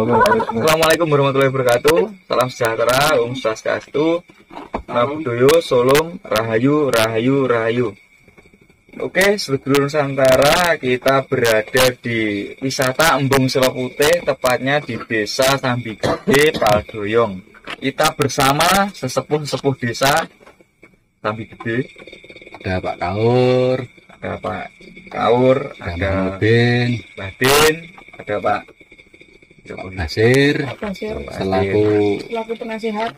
Assalamualaikum warahmatullahi wabarakatuh. Salam sejahtera, Om Swastiastu, Namo Buddhaya, Solong, Rahayu, Rahayu, Rahayu. Oke, sedulur Nusantara, kita berada di wisata Embung Selo Putih, tepatnya di Desa Sambigede, Paldoyong. Kita bersama sesepuh-sesepuh desa Sambigede. Ada Pak Kaur, ada Pak Kaur, ada Mbah Din, ada Pak Basir, selaku penasihat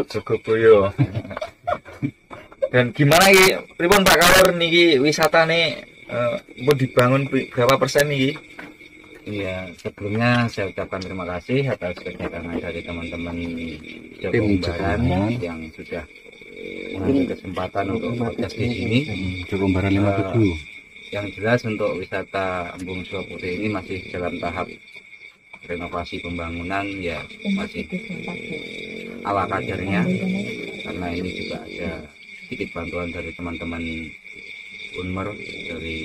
Jogoboyo. Dan gimana iki pripun Pak Kaur niki wisatane mau dibangun berapa persen niki? Iya, sebelumnya saya ucapkan terima kasih atas kedatangan dari teman-teman tim Umbaran yang sudah mengambil kesempatan untuk podcast di sini. Umbaran 57. Yang jelas untuk wisata Embung Selo Putih ini masih dalam tahap renovasi pembangunan, ya masih ala kadarnya, karena ini juga ada sedikit bantuan dari teman-teman Unmer dari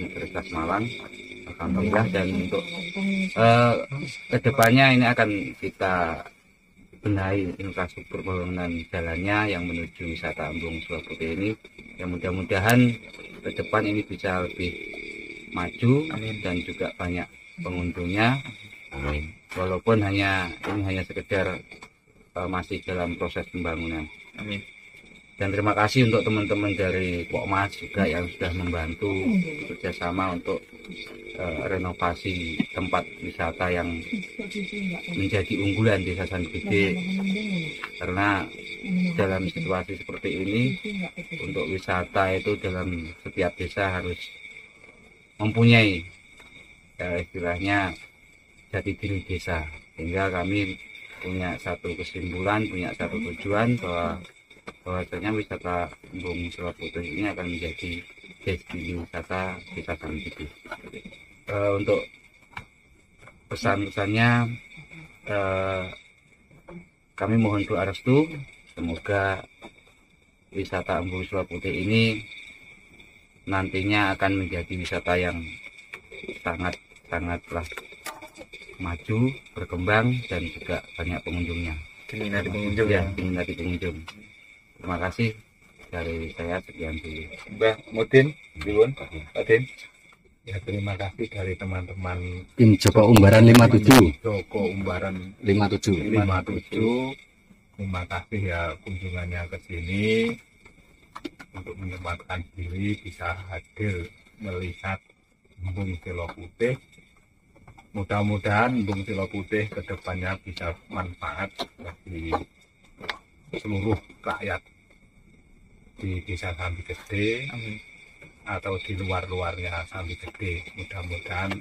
Universitas Malang. Alhamdulillah, dan untuk kedepannya ini akan kita benahi infrastruktur pembangunan jalannya yang menuju wisata Embung Selo Putih ini, yang mudah-mudahan ke depan ini bisa lebih maju. Amin. Dan juga banyak pengunjungnya. Amin. Walaupun ini hanya sekedar masih dalam proses pembangunan. Amin. Dan terima kasih untuk teman-teman dari Pokmas juga yang sudah membantu bekerjasama untuk renovasi tempat wisata yang menjadi unggulan Desa Sambigede, karena dalam situasi seperti ini untuk wisata itu dalam setiap desa harus mempunyai istilahnya jati diri desa, sehingga kami punya satu kesimpulan, punya satu tujuan bahwasanya wisata Embung Selo Putih ini akan menjadi destinasi wisata Desa Sambigede. Untuk pesan-pesannya, kami mohon doa restu, semoga wisata Embung Selo Putih ini nantinya akan menjadi wisata yang sangatlah maju, berkembang, dan juga banyak pengunjungnya. Diminati pengunjung ya, diminati pengunjung. Terima kasih dari saya, sekian dulu. Mbah Mudin, Pak Din. Ya, terima kasih dari teman-teman tim Joko Umbaran 57. Joko Umbaran 57. Terima kasih ya kunjungannya ke sini untuk menyempatkan diri bisa hadir melihat Embung Selo Putih. Mudah-mudahan Embung Selo Putih kedepannya bisa manfaat bagi seluruh rakyat di Desa Sambigede. Amin. Atau di luar-luarnya Sambigede. Mudah-mudahan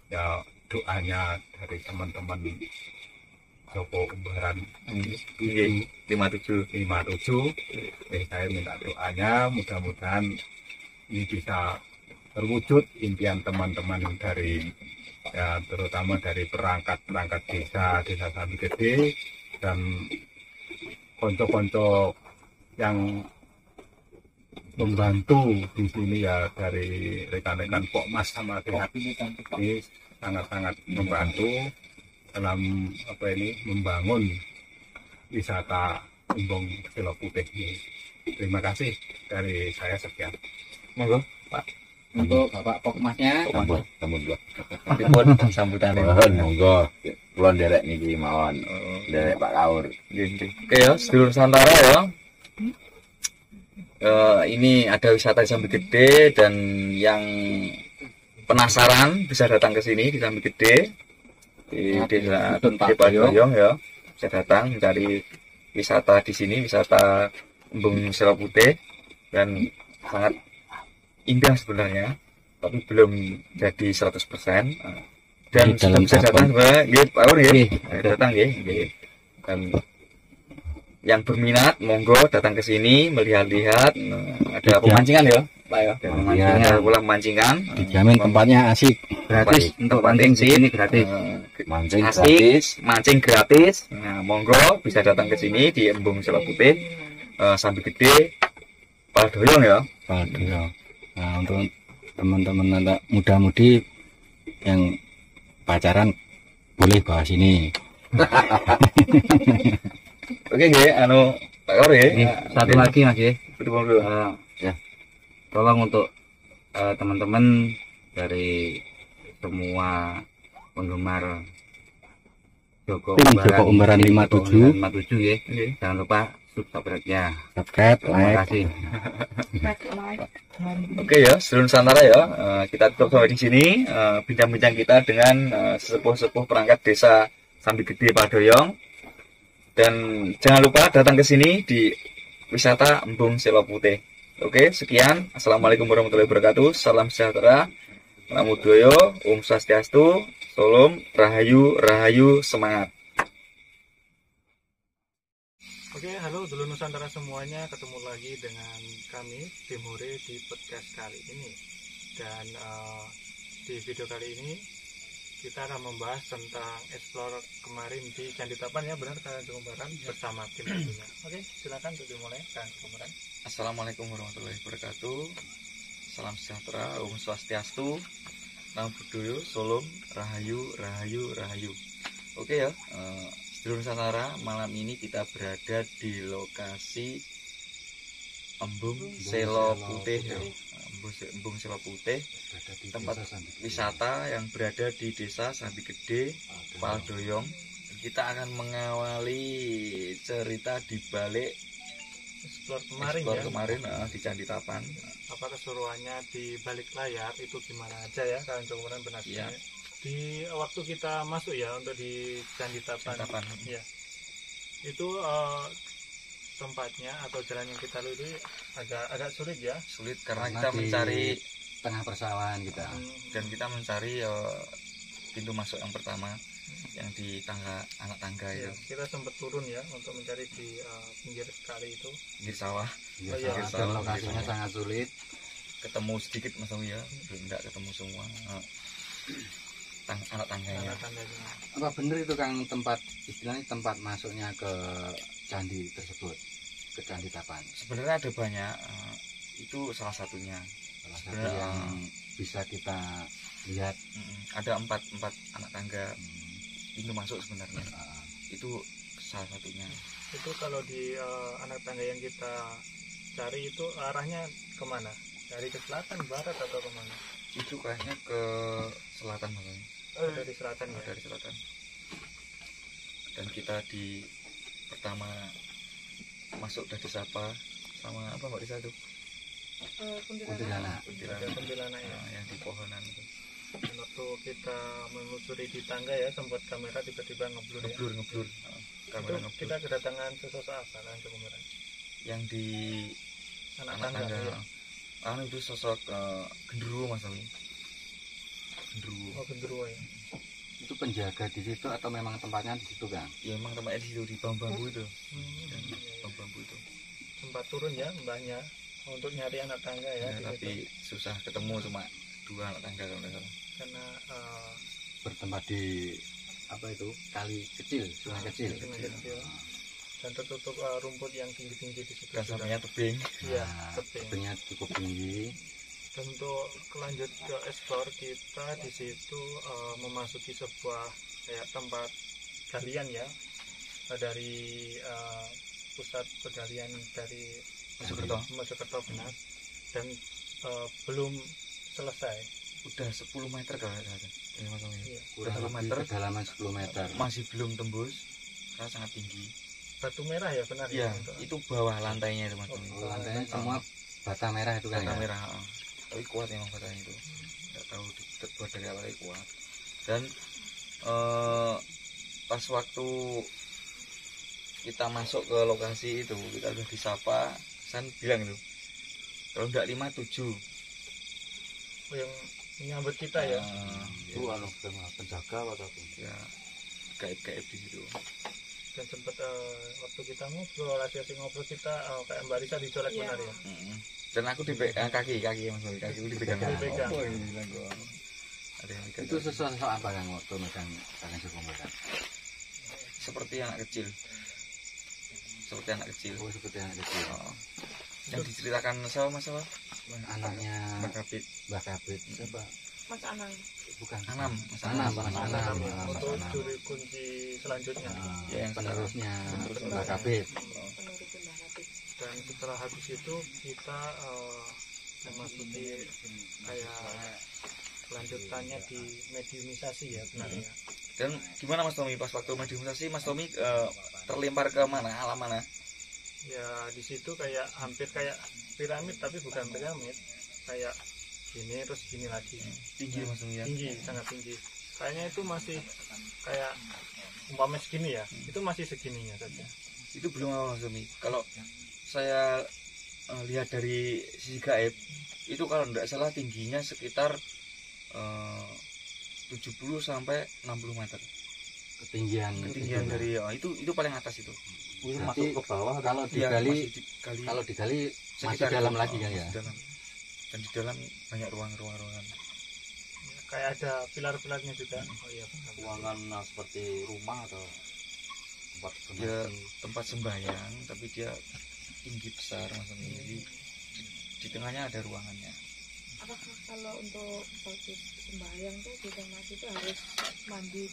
ya doanya dari teman-teman Joko Umbaran 57. Saya minta doanya, mudah-mudahan ini bisa terwujud impian teman-teman dari ya, terutama dari perangkat desa Sambigede dan konco-konco yang membantu di sini ya, dari rekan-rekan Pokmas sama DHP ini sangat-sangat membantu dalam membangun wisata Embung Selo Putih ini. Terima kasih dari saya, sekian. Monggo Pak. Untuk Bapak Pokmasnya, pripun sambutannya? Monggo. Kula nderek niki mawon. Nderek Pak Kaur. Nggih. Oke ya, sedulur Nusantara ya. Ini ada wisata di Sambigede, dan yang penasaran bisa datang ke sini di Sambigede, di Desa Paldoyong ya, bisa datang mencari wisata di sini, wisata Embung Selo Putih, dan sangat indah sebenarnya, tapi belum jadi 100%. Dan sudah bisa datang sebenarnya, nggih Pak Ur nggih, datang nggih. Dan yang berminat monggo datang ke sini melihat-lihat. Ada pemancingan ya Pak ya, ada pula pemancingan, dijamin tempatnya asik, gratis. Untuk mancing sih ini gratis, mancing asik, gratis, mancing gratis. Nah, monggo bisa datang ke sini di Embung Selo Putih, Sambigede, Paldoyong ya. Paldoyong. Nah, untuk teman-teman muda-mudi yang pacaran boleh bawa sini. Oke nggih, anu Pak Kor ya. Ini satu lagi Mas ya. Betul. Ya. Tolong untuk teman-teman dari semua penggemar Joko Tim Joko Umbaran 57 ya. Nggih. Jangan lupa subscribe-nya. subscribe, Terima like. kasih. Oke ya, seluruh Nusantara ya. Kita tutup sampai di sini bincang-bincang kita dengan sesepuh-sepuh perangkat desa Sambi Gede Padoyong. Dan jangan lupa datang ke sini di wisata Embung Selo Putih. Oke, sekian. Assalamualaikum warahmatullahi wabarakatuh. Salam sejahtera. Namo Buddhaya, Om Swastiastu, Salam, Rahayu, Rahayu, semangat. Oke, halo dulur Nusantara semuanya, ketemu lagi dengan kami Tim Hore di podcast kali ini. Dan di video kali ini kita akan membahas tentang explore kemarin di Candi Tapan ya, benar Kang Umbaran bersama tim tentunya. Oke, silakan untuk dimulai Kang Umbaran. Assalamualaikum warahmatullahi wabarakatuh. Salam sejahtera, Om Swastiastu, Namo Buddhaya, Salam, Rahayu, Rahayu, Rahayu. Oke ya, seluruh Nusantara, malam ini kita berada di lokasi Embung Selo Putih ya. Embung Selo Putih, tempat wisata yang berada di desa Sambi Gede Padoyong. Kita akan mengawali cerita di balik Explore kemarin explore ya. kemarin di Candi Tapan. Apa keseruannya di balik layar itu gimana aja ya Kang Umbaran benar Iya. Di waktu kita masuk ya untuk di Candi Tapan. Tapan. Ya. Itu tempatnya atau jalan yang kita lalui agak sulit ya. Sulit karena Karena kita di mencari tengah persawahan kita. dan kita mencari pintu masuk yang pertama yang di tangga anak tangga Ya, itu kita sempat turun ya untuk mencari di pinggir kali itu. di sawah, Ya, Oh, iya. dan lokasinya sangat sulit. ketemu sedikit Mas Owi ya, enggak ketemu semua anak tangganya. Tanda-tandanya. Apa benar itu Kang tempat istilahnya tempat masuknya ke candi tersebut, ke Candi Tapan? Sebenarnya ada banyak, itu salah satunya. Salah satu Sebenarnya, yang bisa kita lihat. Ada empat anak tangga pintu masuk sebenarnya, itu salah satunya. Itu kalau di anak tangga yang kita cari itu arahnya kemana? Dari ke selatan, barat atau kemana? Itu kayaknya ke selatan Mas Owi. Dari selatan ya. Dari selatan. Dan kita di pertama masuk udah disapa sama apa Mbak Risa itu? Kuntilanak. Ada kuntilanak ya. Yang di pohonan itu. Dan waktu kita menelusuri di tangga ya, sempat kamera tiba-tiba ngeblur ya. Ngeblur. Itu Kamera ngeblur. kita kedatangan sesosok apa kan Umbaran? Yang di Anak anak tangga. tangga. Ya. Itu sosok genderuwo Mas Owi. Genderuwo. Oh, genderuwo ya. Itu penjaga di situ atau memang tempatnya di situ Kang? Ya emang tempatnya di situ di bambu itu. Dan Iya, iya. bambu itu. Sempat turun ya mbahnya untuk nyari anak tangga ya, Ya, di tapi situ. susah ketemu, cuma 2 anak tangga kalau nggak salah. Karena Bertempat di apa itu? Kali kecil, sungai kecil. sungai kecil. Dan tertutup rumput yang tinggi-tinggi di situ. Kan samanya tebing. Iya, Nah, tebing. tebingnya cukup tinggi. Dan untuk lanjut ke explore, kita di situ memasuki sebuah kayak tempat galian ya, dari pusat penggalian dari Mojokerto benar, dan belum selesai. Udah 10 meter kalau nggak salah. Ya, Mas Owi. Iya. Kurang 10 lebih meter. kedalaman 10 meter. Masih belum tembus karena sangat tinggi. Batu merah ya benar Iya, ya. Untuk- itu bawah lantainya itu Mas Owi. Oh, lantainya semua bata merah itu kan Bata ya? merah, tapi kuat emang batanya itu. Nggak tahu terbuat dari apa, tapi kuat. Dan pas waktu kita masuk ke lokasi itu, kita udah disapa, San bilang itu, kalau nggak 57, Oh, yang menyambut kita ya. Itu anu penjaga atau apa? Ya gaib-gaib di situ. Dan sempat waktu kita ngobrol, asik-asik ngobrol kita kayak Mbak Risa dicolek benar ya. Dan aku dipegang kaki Mas Boy, kaki dipegang. Dipegang. Oh, gila gua. Ada yang pegang. Itu sesuatu apa Kang waktu megang tangan Sukomberan? Seperti anak kecil. Seperti anak kecil. Oh, seperti anak kecil. Oh. Yang diceritakan sama Mas apa? Anaknya Mbak Kapit. Mbak Kabit siapa? Mas Anang. bukan Anam, Anam, Mas Anam. Untuk juri kunci selanjutnya. Ya, yang penerusnya penerusnya. Mbak Kabit. Dan setelah habis itu kita memasuki kayak lanjutannya di mediumisasi ya benar ya. Dan gimana Mas Tommy pas waktu mediumisasi Mas Tommy terlempar ke mana, alam mana? Ya di situ kayak hampir kayak piramid tapi bukan piramid, kayak gini terus gini lagi. Tinggi Mas Tommy ya. Tinggi, sangat tinggi. Kayaknya itu masih kayak umpamanya segini ya, itu masih segininya saja. Itu belum apa Mas Tommy. Kalau saya lihat dari sisi gaib itu kalau tidak salah tingginya sekitar 70 sampai 60 meter ketinggian dari itu paling atas itu. masuk ke bawah kalau Iya, digali digali kalau digali masih sekitar dalam itu, lagi kan masih ya. dalam. Dan di dalam banyak ruangan. Kayak ada pilar-pilarnya juga. Oh iya. Ruangan seperti rumah atau tempat Ya tempat sembahyang tapi dia tinggi besar Mas Tommy. Jadi di tengahnya ada ruangannya. Apakah kalau untuk bagi sembahyang tuh di kamar itu harus mandi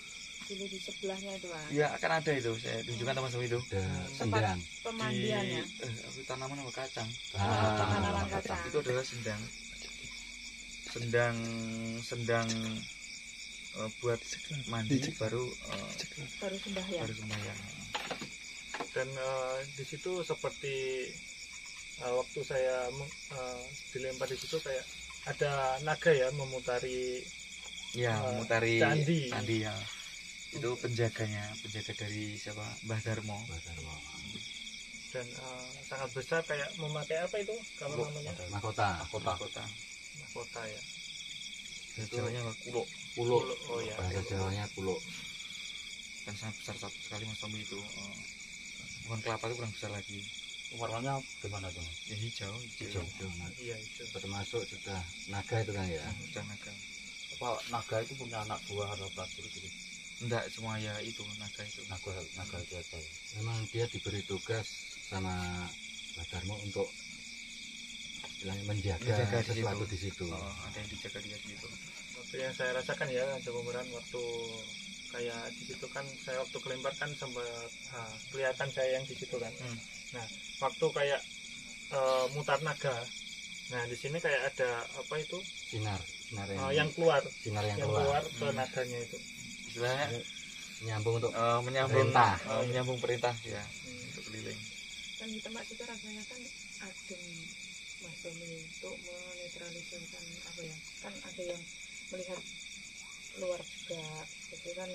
dulu di sebelahnya itu kan? Ya akan ada itu, saya tunjukkan teman-teman itu. ada sendang Pemandiannya. Di tanaman apa kacang. Tanaman kacang. Itu adalah sendang buat mandi baru Baru sembahyang. sembahyang. Dan di situ seperti waktu saya dilempar di situ kayak ada naga ya memutari Ya, memutari candi. ya. Itu penjaga dari siapa? Mbah Darmo. dan sangat besar kayak memakai apa itu kalau namanya mahkota mahkota ya. Jawanya kulo pulau Oh ya. bahasa Jawanya pulau. dan sangat besar sekali Mas Tommy itu. Pohon kelapa itu kurang besar lagi. Warnanya gimana tuh? Ya hijau. Hijau. Iya itu. Termasuk sudah naga itu kan ya. Sudah naga. Apa naga itu punya anak buah atau prajurit gitu? Enggak semua ya itu naga itu. Naga itu aja ya. Memang dia diberi tugas sama Mbak Darmo untuk istilahnya menjaga di sesuatu situ. di situ. Ada yang dijaga dia di situ. Waktu yang saya rasakan ya ada pemeran waktu kayak di situ kan saya waktu kelempar kan sempat kelihatan saya yang di situ kan. Nah waktu kayak mutar naga, nah di sini kayak ada apa itu Sinar yang keluar sinar yang yang keluar. keluar ke naganya itu. Istilahnya Nyambung untuk menyambung perintah ya untuk keliling. Dan di tempat itu rasanya kan adem Mas Tommy untuk menetralisirkan apa ya? Kan ada yang melihat luar juga, jadi kan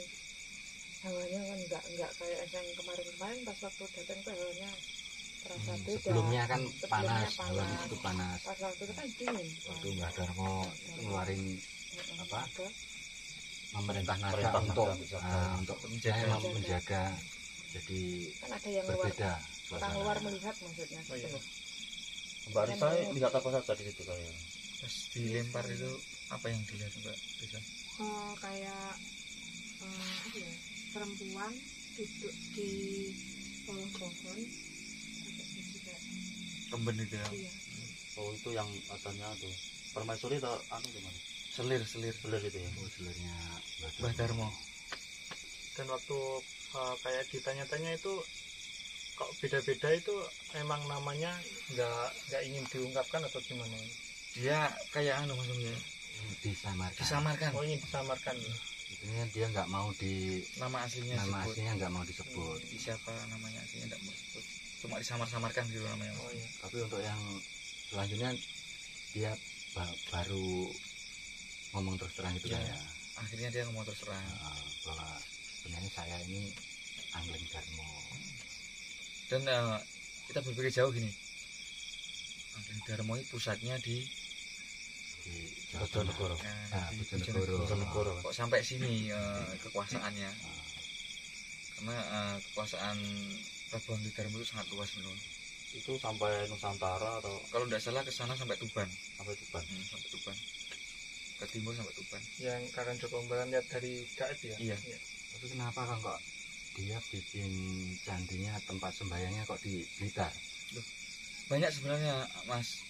hawanya kan nggak kayak yang kemarin pas waktu datang tuh hawanya terasa beda. sebelumnya kan Sebelumnya panas, hawa di situ panas. Pas waktu itu kan dingin. Waktu Mbak Darmo ngeluarin apa? Apa? Memerintah naga untuk menjaga. Jadi Kan ada yang luar, berbeda orang luar melihat maksudnya. Oh, iya. Mbak Risa lihat apa saja di situ kayak? Pas dilempar itu apa yang dilihat Mbak Risa? Kayak apa ya, perempuan duduk di bawah pohon agak juga. Kemben itu ya. Iya. Oh itu yang katanya tuh permaisuri atau anu gimana? Selir Selir itu ya. Oh selirnya Mbah Darmo. Dan waktu kayak ditanya-tanya itu kok beda-beda itu emang namanya nggak ingin diungkapkan atau gimana? Dia kayak anu Mas Tommy ya. Disamarkan. Oh ingin disamarkan. Intinya dia nggak mau Nama aslinya nama disebut. aslinya nggak mau disebut. Siapa namanya aslinya enggak mau disebut. Cuma disamar-samarkan gitu namanya. Oh iya. Tapi untuk yang selanjutnya dia baru ngomong terus terang gitu Ya. kan ya. Akhirnya dia ngomong terus terang. Bahwa sebenarnya saya ini Angling Darmo. Dan kita berpikir jauh gini. Angling Darmo ini pusatnya di Bojonegoro. di Bojonegoro. Kok sampai sini kekuasaannya? Karena kekuasaan Prabu Angling Darmo itu sangat luas menurut. Itu sampai Nusantara atau Kalau tidak salah ke sana sampai Tuban. sampai Tuban. Sampai Tuban. Ke timur sampai Tuban. Yang Kakang Joko Umbaran lihat dari gaib ya? Iya. Tapi kenapa kan kok dia bikin candinya tempat sembahyangnya kok di Blitar? Banyak sebenarnya Mas.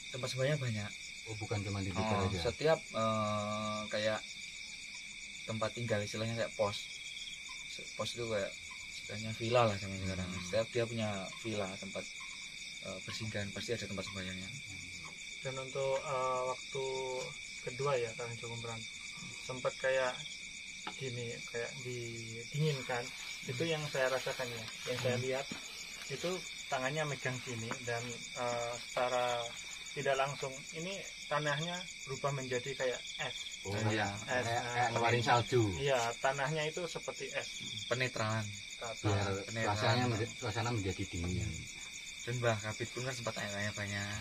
Tempat sembahyang banyak. Oh, bukan cuma di Twitter aja. Setiap kayak tempat tinggal istilahnya kayak pos itu kayak istilahnya villa lah zaman sekarang. Setiap dia punya villa tempat bersinggahan pasti ada tempat sembahyangnya. Dan untuk waktu kedua ya Kang Joko Meran sempat kayak gini, kayak didinginkan. Itu yang saya rasakan ya, yang saya lihat itu tangannya megang sini dan secara tidak langsung ini tanahnya berubah menjadi kayak es. Oh, Iya. Es. kayak ngeluarin salju. Iya, tanahnya itu seperti es. Penetralan. Biar suasana menjadi dingin. Dan Mbah Kabit pun kan sempat tanya-tanya banyak.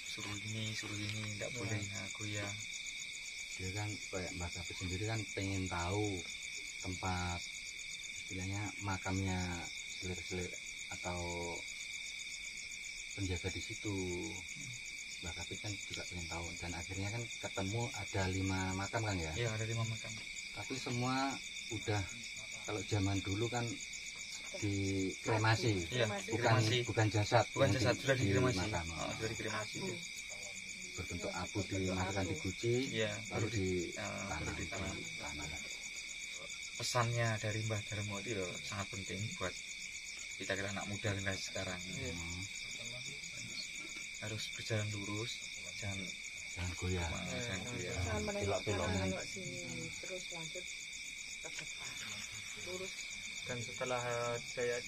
Suruh gini, enggak boleh aku ya. Dia kan kayak Mbak Kabit sendiri kan pengen tahu tempat istilahnya makamnya selir-selir atau penjaga di situ. Mbak Kabit kan juga pengen tahu dan akhirnya kan ketemu ada 5 makam kan ya? Iya, ada 5 makam. Tapi semua udah, kalau zaman dulu kan dikremasi, Iya, bukan jasad, bukan yang jasad, sudah dikremasi. makam. Sudah dikremasi. Berbentuk abu dimasukkan di guci, Iya, baru di baru di tanah. tanah. Pesannya dari Mbah Darmo itu loh, sangat penting buat kita anak muda generasi sekarang. Harus berjalan lurus, jangan Goyah. jangan goyah. Jangan menengok Belok-belok. kanan, menengok sini, terus lanjut ke depan, lurus. Dan setelah saya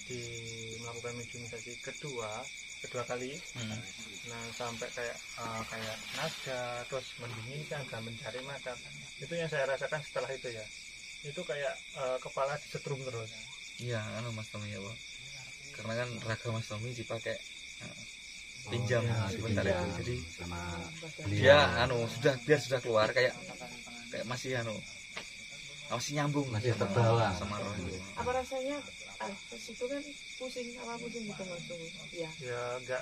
melakukan mediumisasi kedua kali, nah sampai kayak nada, terus mendinginkan dan mencari makam, itu yang saya rasakan setelah itu ya, itu kayak kepala disetrum terus. Iya, Mas Tommy ya, Pak. Karena kan raga Mas Tommy dipakai pinjam sebentar dipinjam itu. Jadi sama dia sudah keluar kayak masih masih nyambung, Masih sama- terbawa. sama roh itu. Apa rasanya? Terus itu kan pusing gitu Mas Tommy? Iya. Ya agak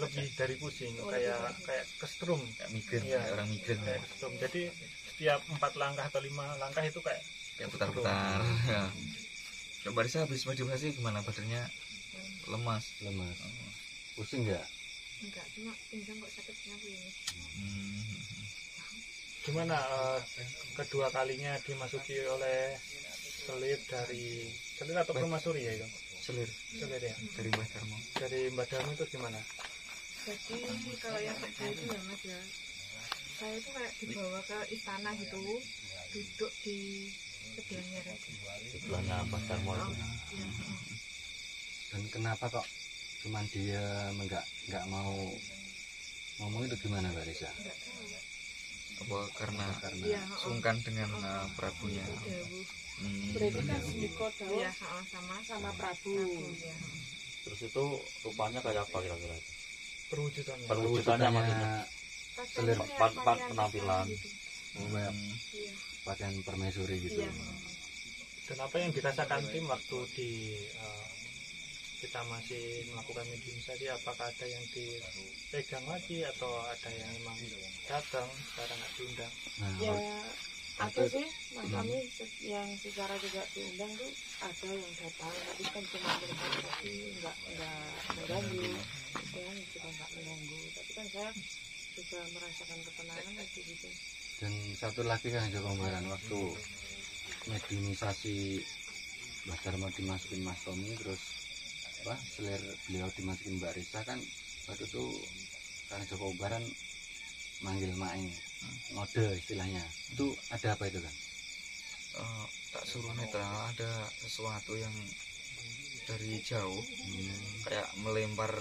lebih dari pusing, kayak kesetrum. Kayak migrain, Iya. kayak orang migrain Kayak kesetrum. Jadi setiap 4 langkah atau 5 langkah itu kayak kayak putar-putar. Ya. Coba Risa habis mediumasi gimana, badannya lemas. pusing nggak? Enggak, cuma pinggang kok sakitnya begini. gimana kedua kalinya dimasuki oleh selir atau permaisuri ya itu? Selir Selir ya. dari Mbah Darmo. Dari Mbak Darmo itu gimana? Jadi kalau yang terjadi ya Mas ya, saya itu kayak dibawa ke istana gitu, duduk di sebelahnya Resi. Sebelahnya Mbah Darmo itu. Dan kenapa kok cuman dia nggak mau ngomong, itu gimana Mbak Risa? Enggak tahu. Apa karena Iya, sungkan dengan Prabunya. Dewu. Berarti kan Niko Dawo Iya, sama Prabu. ya. Terus itu rupanya kayak apa kira-kira? Perwujudannya. Perwujudannya maksudnya Selir penampilan. kayak Iya. pakaian permaisuri gitu. Iya. Dan apa yang dirasakan tim waktu kita masih melakukan mediumisasi, apakah ada yang dipegang lagi atau ada yang memang datang sekarang nggak diundang? Nah, Ya ada sih Mas kami yang secara juga diundang tuh ada yang datang, tapi kan cuma tapi nggak mengganggu, saya juga nggak mengganggu, tapi kan saya juga merasakan ketenangan lagi gitu. dan satu lagi kan Joko Baran, waktu mediumisasi Mbah Darmo dimasukin Mas Tommy, terus selir beliau dimasukin Mbak Risa, kan waktu itu kan Joko Baran manggil Maeng, ngode istilahnya, itu ada apa itu kan? Tak suruh netral, ada sesuatu yang dari jauh kayak melempar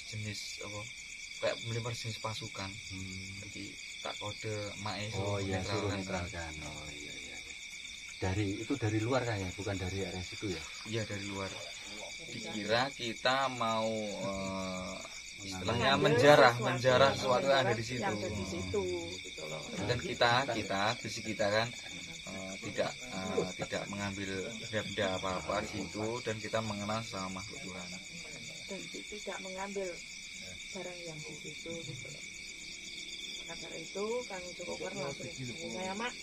jenis jenis pasukan. Jadi tak kode Mae Oh iya, suruh netral. netralkan. Oh iya. Dari luar kan ya, bukan dari area situ ya? Iya, dari luar. Dikira kita mau istilahnya menjarah sesuatu yang ada di situ. Yang ada di situ gitu loh. Dan kita kan tidak mengambil benda apa-apa di situ, dan kita mengenal sama makhluk Tuhan. Dan tidak mengambil barang yang di situ gitu loh. Karena itu kami cukup langsung saya Mak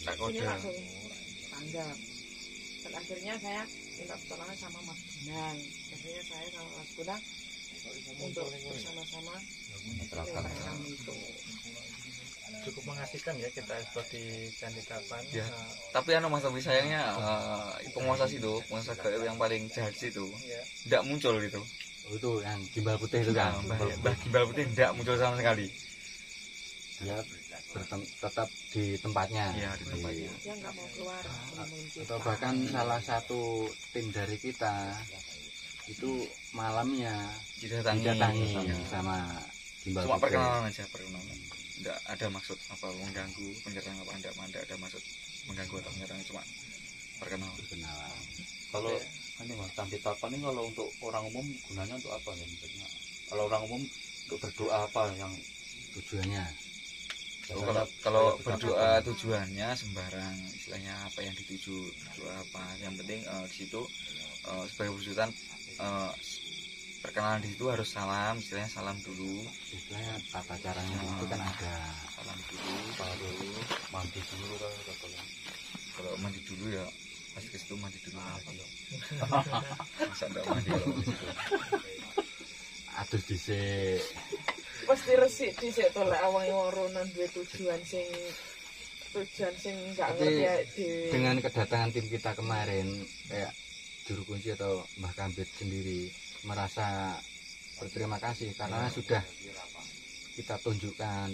Tak ini kode. langsung tanggap. Dan akhirnya saya minta pertolongan sama Mas Bunang. Akhirnya saya sama Mas Bunang untuk bersama-sama menyelesaikan itu. Cukup mengasihkan ya kita seperti Candi Tapan. Ya. Tapi Mas Tommy sayangnya penguasa situ, penguasa gaib yang paling jahat situ tidak muncul gitu. Oh, itu yang gimbal putih itu kan. Mbah Gimbal Putih tidak muncul sama sekali. Dia tetap di tempatnya. Iya, di tempatnya. Dia nggak mau keluar. Atau bahkan salah satu tim dari kita itu malamnya didatangi sama gimbal Cuma putih. perkenalan aja, perkenalan. Tidak ada maksud apa mengganggu, menyerang apa tidak ada maksud mengganggu atau menyerang, cuma perkenalan. Kalau ini Mas, Candi Tapan ini kalau untuk orang umum gunanya untuk apa ya? Maksudnya kalau orang umum untuk berdoa apa yang Tujuannya Kalau berdoa tujuannya sembarang, istilahnya apa yang dituju, doa apa, yang penting di situ sebagai wujudan perkenalan di situ harus salam, istilahnya salam dulu, istilahnya tata caranya itu kan ada salam dulu, mandi dulu kan kalau mandi dulu ya pas ke situ mandi dulu lagi. Masa enggak mandi kalau ke situ? adus dhisik. Pasti resik dhisik to lek awake woronan duwe tujuan sing nggak Tapi ngerti ya di dengan kedatangan tim kita kemarin kayak juru kunci atau Mbah Kambit sendiri merasa berterima kasih karena sudah kita tunjukkan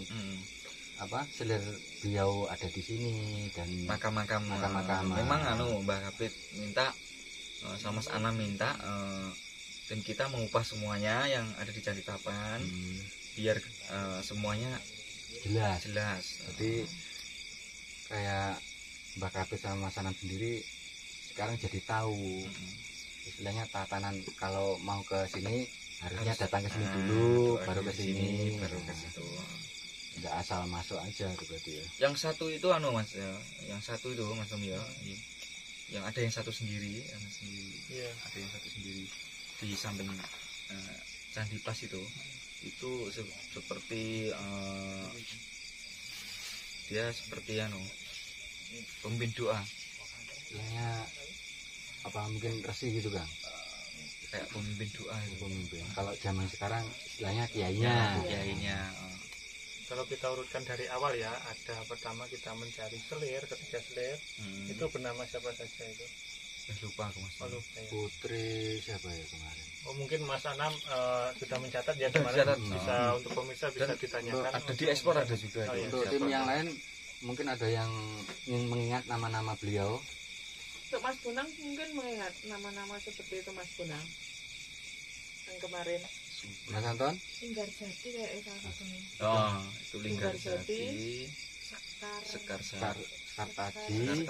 selir beliau ada di sini dan makam-makam. Memang Mbah Kapit minta sama Mas Anam minta tim kita mengupah semuanya yang ada di Candi Tapan biar semuanya jelas. Jadi kayak Mbah Kapit sama Mas Anam sendiri sekarang jadi tahu istilahnya tatanan kalau mau ke sini harusnya datang ke sini dulu baru ke sini baru ke situ. Nggak asal masuk aja berarti ya. Yang satu itu Mas ya. Yang satu itu Mas Tom ya. Yang ada yang satu sendiri, Iya. Ada yang satu sendiri di samping Candi Pas itu seperti dia seperti pemimpin doa. Istilahnya apa mungkin resi gitu kan? Kayak pemimpin doa itu. Pemimpin. Kalau zaman sekarang istilahnya kiainya. Kalau kita urutkan dari awal ya, ada pertama kita mencari selir, ketiga selir itu bernama siapa saja itu? Lupa aku Mas. Lupa ya. Putri siapa ya kemarin? Oh mungkin Mas Anam sudah mencatat ya kemarin bisa untuk pemirsa bisa ditanyakan. Ada di ekspor ada juga. Untuk tim yang lain mungkin ada yang ingin mengingat nama-nama beliau. Untuk Mas Bonang mungkin mengingat nama-nama seperti itu Mas Bonang yang kemarin. Mas Anton? Linggar Jati kayak salah satunya. Oh, itu Linggar Jati, Sekartaji,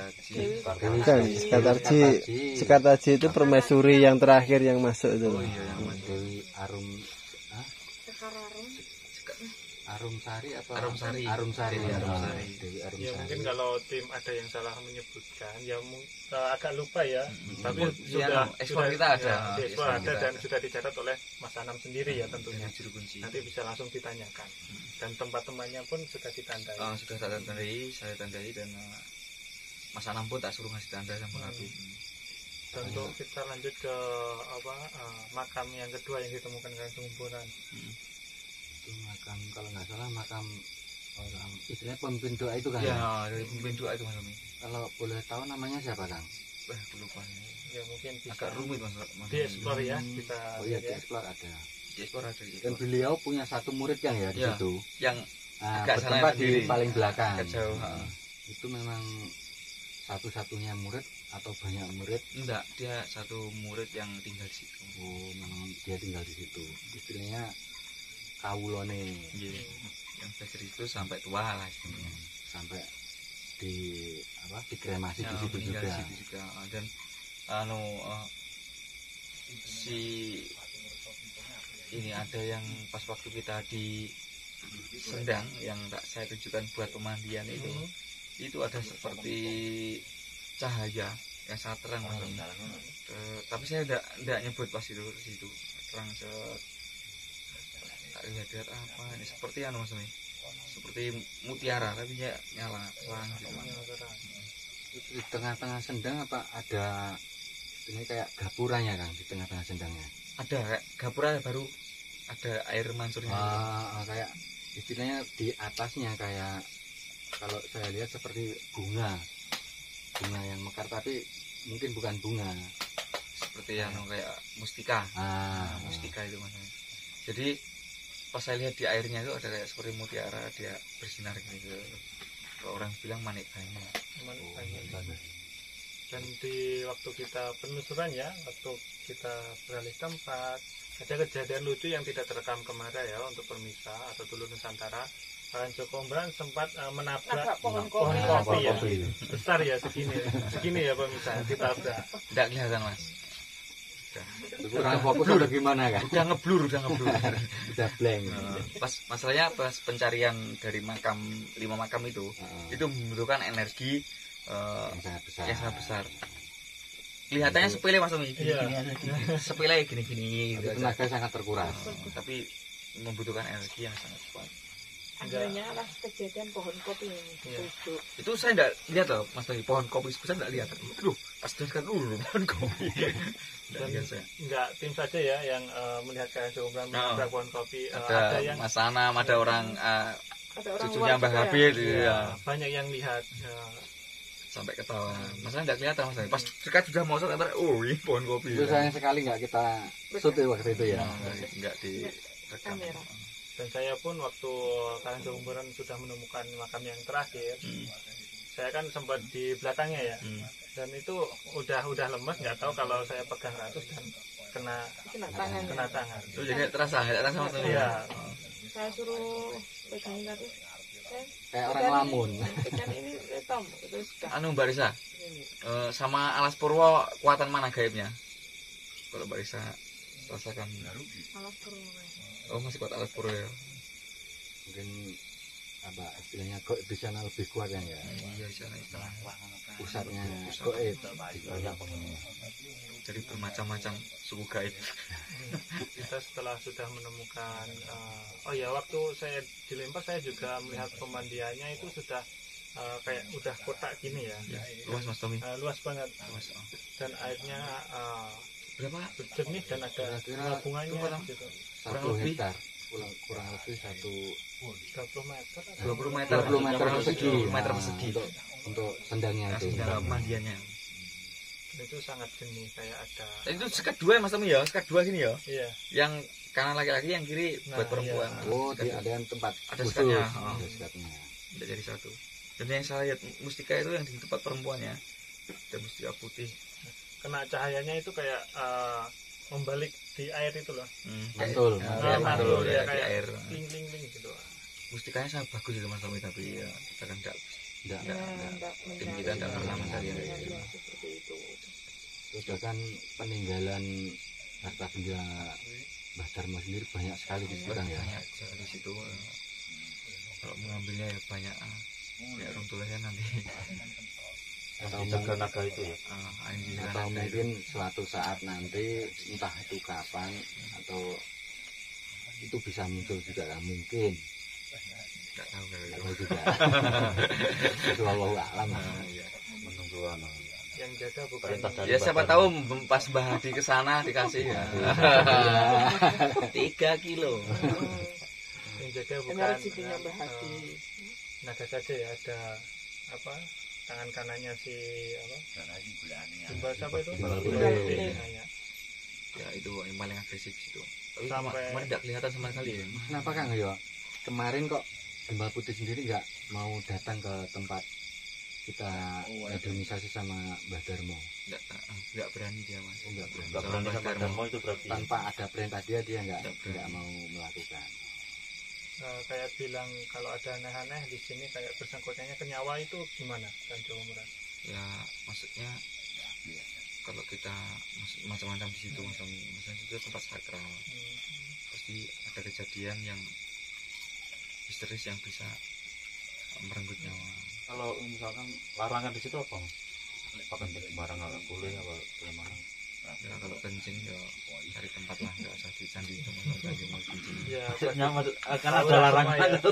Sekartaji itu permaisuri yang terakhir yang masuk itu. Oh iya, yang Dewi Arumsari. Dewi Arumsari. Ya mungkin kalau tim ada yang salah menyebutkan ya agak lupa ya. Tapi sudah ekspor kita ada. Di ekspor ada dan sudah dicatat oleh Mas Anam sendiri ya tentunya. Juru kunci. Nanti bisa langsung ditanyakan. Dan tempat-tempatnya pun sudah ditandai. Sudah saya tandai dan Mas Anam pun tak suruh ngasih tanda sama Habib. Dan untuk kita lanjut ke makam yang kedua yang ditemukan di Sumburan. Makam kalau nggak salah makam orang istilahnya pemimpin doa itu kan ya dari pemimpin doa itu Mas Tommy. Kalau boleh tahu namanya siapa Kang? Aku lupa ya mungkin bisa agak rumit Mas. Di explore ya kita di explore ada dan itu. Beliau punya satu murid Kang ya di situ yang bertempat di paling belakang jauh. Itu memang satu-satunya murid atau banyak murid? Enggak, dia satu murid yang tinggal di situ. Oh memang dia tinggal di situ istilahnya kawulone yang belajar itu sampai tua lah istilahnya. Sampai dikremasi di situ juga. Dan ini ada yang pas waktu kita di Sendang yang tak saya tunjukkan buat pemandian itu ada seperti cahaya yang sangat terang tapi saya enggak nyebut pas itu di situ terang lihat apa ini seperti Mas Tommy, seperti mutiara tapi nyala terang gitu. Di tengah-tengah sendang apa ada ini kayak gapuranya Kang di tengah-tengah sendangnya? Ada kayak gapura baru ada air mancurnya. Kayak istilahnya di atasnya kayak kalau saya lihat seperti bunga yang mekar, tapi mungkin bukan bunga, seperti yang kayak mustika. Mustika itu maksudnya. Jadi pas saya lihat di airnya itu ada kayak seperti mutiara, dia bersinar gitu. Kalau orang bilang manik banyak. Dan di waktu kita penelusuran ya, waktu kita beralih tempat, ada kejadian lucu yang tidak terekam kamera ya untuk Permisa atau Dulu Nusantara. Kalian Joko Ombran sempat menabrak pohon kopi ya, besar ya, segini ya Permisa, ditabrak. Tidak kelihatan Mas. Kurang fokus udah gimana kan? Udah ngeblur. Udah blank. Pas masalahnya pas pencarian dari 5 makam itu membutuhkan energi yang sangat besar. Kelihatannya sepele Mas Tommy. Sepele gini-gini gitu. Tenaga sangat terkuras. Tapi membutuhkan energi yang sangat kuat. Akhirnya lah kejadian pohon kopi itu saya enggak lihat loh Mas Tommy, pohon kopi saya enggak lihat. Aduh, pas dekat dulu pohon kopi. Dan enggak tim saja ya yang melihat kalian Joko Ombran menabrak pohon kopi. Ada yang Mas Anam, ada orang cucunya Mbah Habib ya. Banyak yang lihat sampai ketawa. Masalah enggak kelihatan Mas. Pas dekat sudah mau antara ini pohon kopi. Itu sayang sekali enggak kita shoot waktu itu ya. Enggak direkam. Dan saya pun waktu kalian Joko Ombran sudah menemukan makam yang terakhir, saya kan sempat di belakangnya ya. Dan itu udah lemes, nggak tahu kalau saya pegang ratus dan kena tangan. Itu jadi terasa Mas. Iya. Saya suruh pegangin ratus. Kayak orang lamun. Kan ini Tom, itu sudah. Mbak Risa, sama Alas Purwo kekuatan mana gaibnya? Kalau Mbak Risa rasakan. Alas Purwo. Oh masih kuat Alas Purwo ya? Mungkin apa istilahnya kok di sana lebih kuat kan ya? Iya di sana pusatnya goib. Jadi bermacam-macam suku gaib. Kita setelah sudah menemukan waktu saya dilempar saya juga melihat pemandiannya itu sudah kayak udah kotak gini ya. Luas Mas Tommy. Luas banget. Dan airnya berapa? Jernih dan ada bunganya gitu. 1 hektar. Kurang lebih 20 meter. 20 meter persegi. Untuk sendangnya itu. Pemandiannya. Itu sangat jernih, kayak ada. Itu sekat 2 Mas Tommy ya, sekat 2 gini ya. Iya. Yang kanan laki-laki, yang kiri buat perempuan. Iya. Oh, dia ada yang tempat ada sekatnya. Ada sekatnya. Tidak jadi satu. Dan yang saya lihat mustika itu yang di tempat perempuannya, ada mustika putih. Kena cahayanya itu kayak membalik di air itu loh. Mantul. Mantul ya, kayak air. Ling gitu. Mustikanya sangat bagus itu Mas Tommy, tapi ya kita kan enggak tim kita enggak pernah mencari seperti itu. Sudah kan peninggalan harta benda Mbah Darmo sendiri banyak sekali di situ kan ya. Banyak di situ. Kalau mengambilnya ya banyak ya runtulnya nanti. Atau naga itu ya. Atau mungkin suatu saat nanti entah itu kapan atau itu bisa muncul juga kan mungkin. Enggak tahu juga. Itu Allahu a'lam. Menunggu yang jaga bukan ya siapa tahu pas Mbah Hadi ke sana dikasih ya 3 kilo. Yang jaga bukan naga saja ya, ada apa tangan kanannya si apa itu ya itu yang paling agresif itu. Tapi sampai kemarin tidak kelihatan sama sekali ya. Kenapa Kang ya kemarin kok Gembal Putih sendiri nggak mau datang ke tempat kita organisasi sama Mbah Darmo? Nggak berani dia Mas. Nggak berani sama Darmo itu berarti tanpa ada perintah dia nggak mau melakukan. Kayak bilang kalau ada aneh-aneh di sini kayak bersangkutannya ke nyawa itu gimana kan Joko Ombran? Ya maksudnya kalau kita macam-macam di situ misalnya itu tempat sakral, pasti ada kejadian yang histeris yang bisa merenggut nyawa. Kalau misalkan larangan di situ apa? Pakai barang nggak boleh apa bagaimana? Ya kalau kencing ya cari tempat lah, nggak usah di candi itu lagi mau kencing. Ya akan ada larangan itu.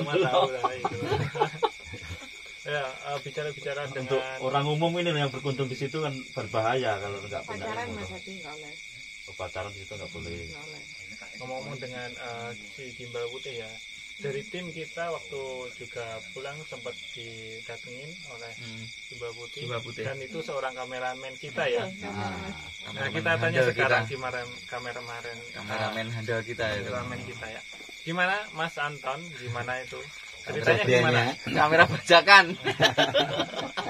Ya bicara-bicara dengan untuk orang umum ini yang berkunjung di situ kan berbahaya kalau nggak punya. Pacaran Mas Hadi nggak boleh. Pacaran di situ nggak boleh. ngomong dengan si Gimbal Putih ya, dari tim kita waktu juga pulang sempat didatengin oleh Gimbal Putih, dan itu seorang kameramen kita ya. Nah kita tanya sekarang kameramen handal kita ya. Gimana Mas Anton, gimana itu ceritanya, gimana kamera bajakan?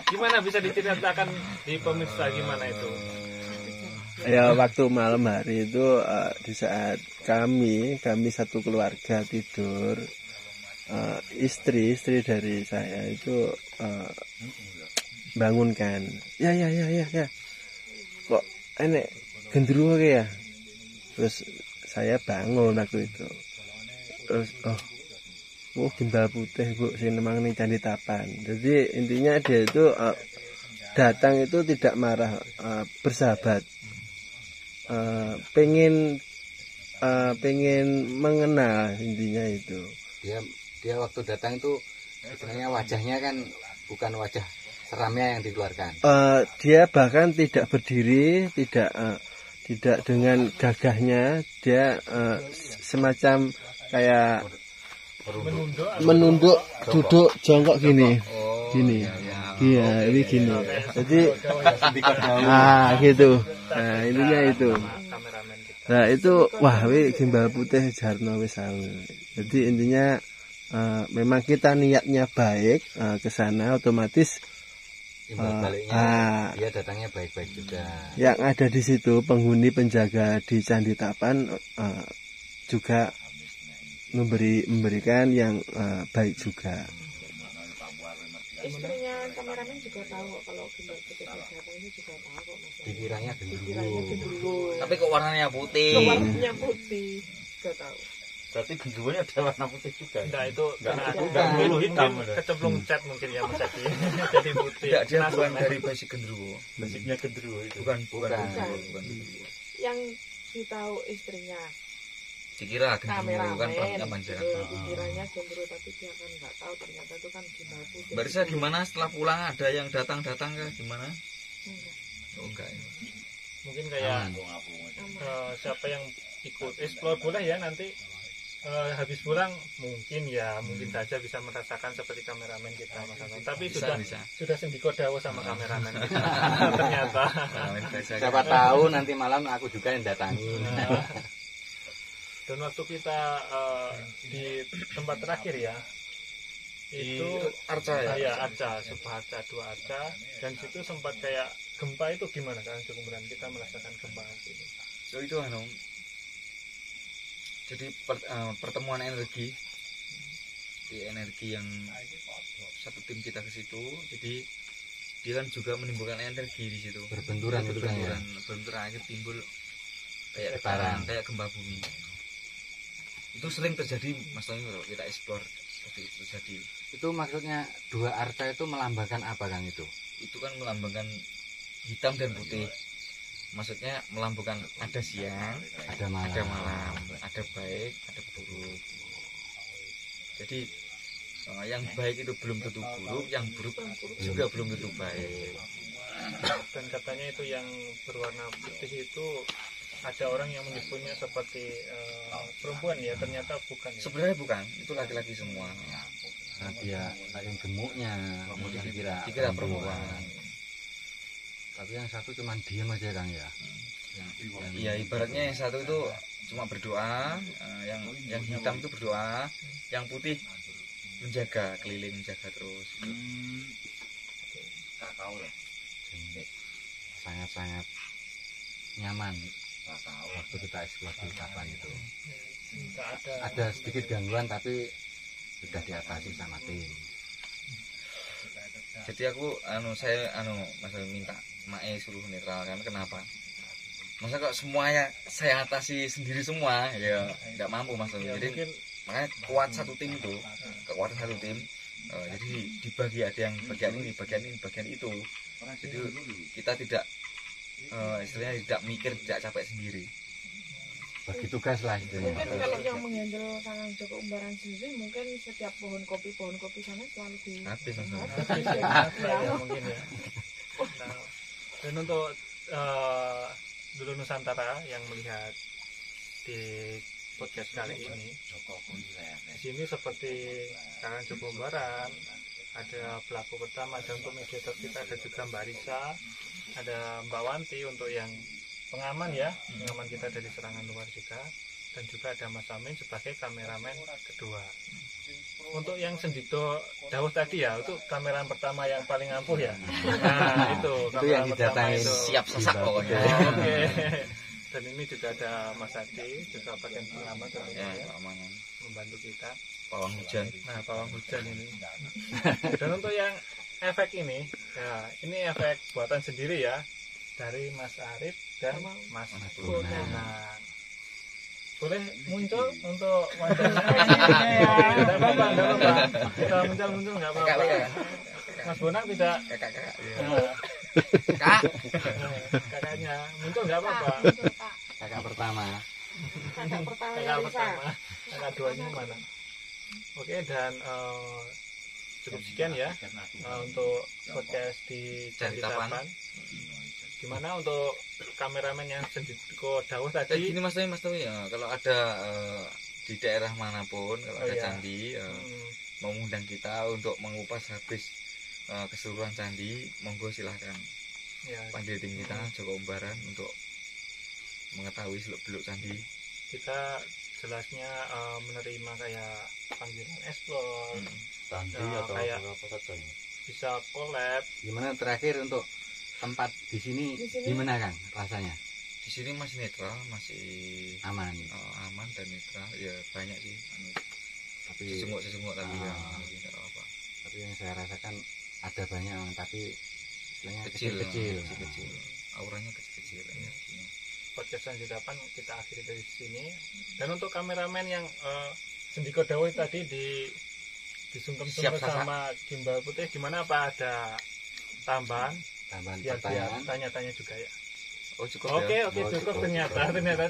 Gimana bisa diceritakan di pemirsa gimana itu? Ya waktu malam hari itu di saat kami satu keluarga tidur, istri dari saya itu bangunkan, ya kok enek gendruwo ya. Terus saya bangun waktu itu, terus Gimbal Putih Bu sing nemang ning Candi Tapan. Jadi intinya dia itu datang itu tidak marah, bersahabat, pengen mengenal, intinya itu. Dia waktu datang itu sebenarnya wajahnya kan bukan wajah seramnya yang dikeluarkan. Dia bahkan tidak berdiri, tidak dengan gagahnya, dia semacam kayak menunduk, duduk jongkok gini. Iya, ini gini. Jadi gitu. Nah, intinya itu. Nah, itu wah, Gimbal Putih Jarno wis Jadi intinya memang kita niatnya baik ke sana, otomatis baliknya dia datangnya baik-baik juga. Yang ada di situ penghuni penjaga di Candi Tapan juga memberikan yang baik juga. Istrinya kameramen juga tahu kalau Gimbal Putih datang ini juga tahu kok Mas. Dikiranya gendruwo. Tapi kok warnanya putih? Warnanya putih, juga tahu. Berarti gendruwonya ada warna putih juga. Enggak, itu enggak melulu hitam. Kecemplung cat mungkin ya Mas Adi. Jadi putih. Enggak, dia bukan dari basic gendruwo. Basicnya gendruwo itu. Bukan. Yang ditahu istrinya dikira gendruwo kan kameramen, dikiranya gendruwo, tapi dia kan nggak tahu ternyata itu kan Gimbal Putih. Barisa gimana setelah pulang, ada yang datang kah gimana? Enggak. Mungkin kayak siapa yang ikut explore boleh ya nanti habis pulang mungkin saja bisa merasakan seperti kameramen kita Mas Anton. Tapi sudah sendiko dawo sama kameramen kita. Ternyata siapa tahu nanti malam aku juga yang datangin. Dan waktu kita di tempat terakhir ya, itu Arca ya? Iya, Arca, sebuah Arca, 2 Arca, dan situ sempat kayak gempa. Itu gimana kan kemudian kita merasakan gempa itu? So itu jadi pertemuan energi yang satu tim kita ke situ, jadi dia kan juga menimbulkan energi di situ, berbenturan akhir timbul kayak getaran, kayak gempa bumi. Itu sering terjadi Mas Tony kalau kita explore, seperti itu terjadi. Itu maksudnya 2 arca itu melambangkan apa Kang itu? Itu kan melambangkan hitam dan putih. Maksudnya melambangkan ada siang, ada malam, ada baik, ada buruk. Jadi yang baik itu belum tentu buruk, yang buruk juga belum tentu baik. Dan katanya itu yang berwarna putih itu ada orang yang menyebutnya seperti perempuan ya, ternyata bukan ya? Sebenarnya bukan, itu laki-laki semua. Nah, dia yang gemuknya dikira perempuan. Tapi yang satu cuma diam aja Kang ya. Iya, ibaratnya yang satu itu cuma berdoa, yang hitam itu berdoa, yang putih menjaga, keliling menjaga terus. Sangat-sangat nyaman waktu kita eksplor di Tapan itu. Ada sedikit gangguan tapi sudah diatasi sama tim. Jadi aku Mas minta Mae suruh netral kan, kenapa? Masa kok semuanya saya atasi sendiri semua, ya nggak mampu Mas. Jadi makanya kuat satu tim itu, kekuatan satu tim. Jadi dibagi, ada yang bagian ini, bagian itu. Jadi kita tidak istilahnya tidak mikir, tidak capek sendiri. Bagi tugas lah istilahnya. Mungkin kalau yang menghandle Kang Joko Umbaran sendiri, mungkin setiap pohon kopi sana selalu di habis ya mungkin ya. Nah, dan untuk dulu Nusantara yang melihat di podcast kali ini. Di sini seperti Karang Joko Baran, ada pelaku pertama, dan untuk mediator kita ada juga Mbak Risa, ada Mbak Wanti untuk yang pengaman ya, pengaman kita dari serangan luar juga, dan juga ada Mas Amin sebagai kameramen kedua. Untuk yang Sendito Dawuh tadi ya, itu kameramen pertama yang paling ampuh ya. Nah itu yang kameramen pertama didatangin itu. Siap sesak pokoknya. Oke. Dan ini juga ada Mas Adi, juga bagian pengamat Ya, ya, keamanan. membantu kita. Pawang hujan. Nah, pawang hujan ini. Dan untuk yang efek ini, ya ini efek buatan sendiri ya, dari Mas Arif dan Mas Bonang. Nah, boleh muncul untuk wajahnya? Tidak apa-apa, tidak apa-apa. Kita muncul nggak apa-apa. Mas Bonang tidak. Kakak. Nah, Kak. kakaknya muncul nggak apa-apa. Kakak pertama. Kakak pertama Kakak yang Risa. pertama, kakak duanya mana? Oke, dan cukup sekian ya untuk podcast di Caritapan. Caritapan. Gimana untuk kameramen yang Sendiko Dawuh Kayak tadi? gini Mas Tomi ya, kalau ada di daerah manapun kalau Oh, ada iya. candi Hmm, mengundang kita untuk mengupas habis keseluruhan candi, monggo silahkan ya, panggil tim kita Joko Umbaran untuk mengetahui seluk-beluk candi. kita jelasnya menerima kayak panggilan explore, Candi Ya, atau kayak- apa saja. bisa collab. Gimana terakhir untuk tempat di sini Di sini. gimana Kang rasanya? Di sini masih netral, masih Aman. aman dan netral. Ya banyak sih Tapi sesungguh tapi ya Ah. masih nggak apa-apa. tapi yang saya rasakan ada banyak tapi istilahnya Kecil, kecil-kecil. Auranya kecil-kecil ya. Podcast Caritapan kita akhiri dari sini. Dan untuk kameramen yang Sendiko Dawuh tadi disungkem-sungkem Siap, Sasa. sama gimbal putih, gimana apa ada tambahan? Tambahan Biar pertanyaan. tanya-tanya juga ya. Oh cukup Oke, ya. oke, Oh, cukup cukup. ternyata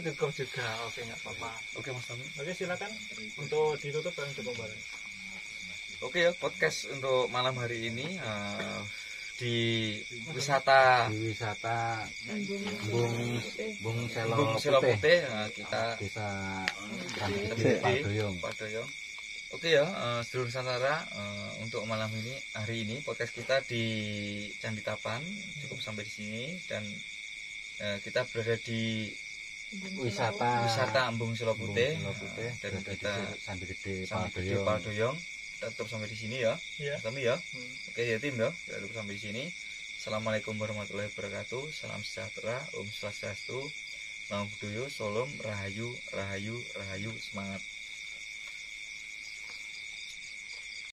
cukup juga. Oke, nggak apa-apa. Oke Mas Tomi. Oke, silakan untuk ditutup dan cukup bareng. Oke ya, podcast untuk malam hari ini di wisata Di wisata Bung Selo Bung Selo Putih, Putih kita Desa Candi Candi Gede Gede. Padoyong. Pak Doyong. Oke ya, seluruh Nusantara untuk malam ini, hari ini podcast kita di Candi Tapan cukup sampai di sini dan kita berada di wisata Embung Selo Putih, Selo Putih dan berada di kita Candi Gede sampai di Padoyong. Pak Doyong. Kita tutup sampai di sini ya, Iya. Mas Tommy ya. Hmm. Oke ya tim ya, kita tutup sampai di sini. Assalamualaikum warahmatullahi wabarakatuh. Salam sejahtera, Om Swastiastu, Namo Buddhaya, Salam, Rahayu, Rahayu, Rahayu, semangat.